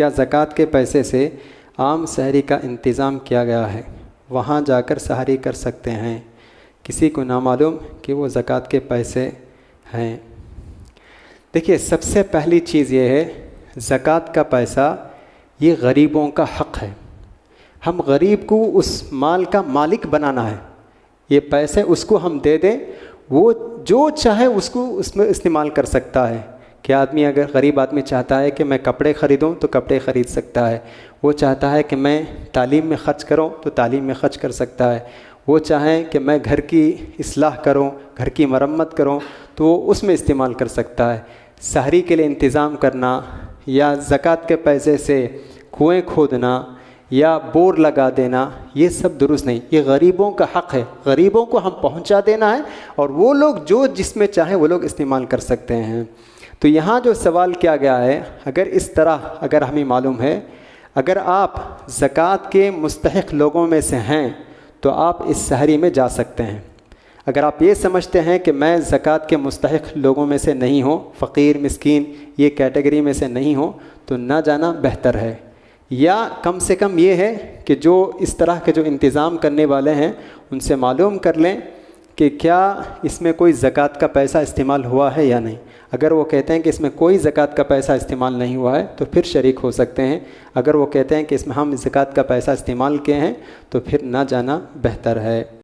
کیا زکوٰۃ کے پیسے سے عام سحری کا انتظام کیا گیا ہے، وہاں جا کر سحری کر سکتے ہیں؟ کسی کو نامعلوم کہ وہ زکوٰۃ کے پیسے ہیں۔ دیکھیے، سب سے پہلی چیز یہ ہے، زکوٰۃ کا پیسہ یہ غریبوں کا حق ہے۔ ہم غریب کو اس مال کا مالک بنانا ہے۔ یہ پیسے اس کو ہم دے دیں، وہ جو چاہے اس کو اس میں استعمال کر سکتا ہے۔ کہ آدمی اگر غریب آدمی چاہتا ہے کہ میں کپڑے خریدوں تو کپڑے خرید سکتا ہے، وہ چاہتا ہے کہ میں تعلیم میں خرچ کروں تو تعلیم میں خرچ کر سکتا ہے، وہ چاہیں کہ میں گھر کی اصلاح کروں، گھر کی مرمت کروں تو وہ اس میں استعمال کر سکتا ہے۔ سحری کے لیے انتظام کرنا یا زکوٰۃ کے پیسے سے کنویں کھودنا یا بور لگا دینا، یہ سب درست نہیں۔ یہ غریبوں کا حق ہے، غریبوں کو ہم پہنچا دینا ہے، اور وہ لوگ جو جس میں چاہیں وہ لوگ استعمال کر سکتے ہیں۔ تو یہاں جو سوال کیا گیا ہے، اگر اس طرح اگر ہمیں معلوم ہے، اگر آپ زکوٰۃ کے مستحق لوگوں میں سے ہیں تو آپ اس سحری میں جا سکتے ہیں۔ اگر آپ یہ سمجھتے ہیں کہ میں زکوٰۃ کے مستحق لوگوں میں سے نہیں ہوں، فقیر مسکین یہ کیٹیگری میں سے نہیں ہوں، تو نہ جانا بہتر ہے۔ یا کم سے کم یہ ہے کہ جو اس طرح کے جو انتظام کرنے والے ہیں ان سے معلوم کر لیں کہ کیا اس میں کوئی زکوٰۃ کا پیسہ استعمال ہوا ہے یا نہیں۔ اگر وہ کہتے ہیں کہ اس میں کوئی زکوٰۃ کا پیسہ استعمال نہیں ہوا ہے تو پھر شریک ہو سکتے ہیں۔ اگر وہ کہتے ہیں کہ اس میں ہم زکوٰۃ کا پیسہ استعمال کیے ہیں تو پھر نہ جانا بہتر ہے۔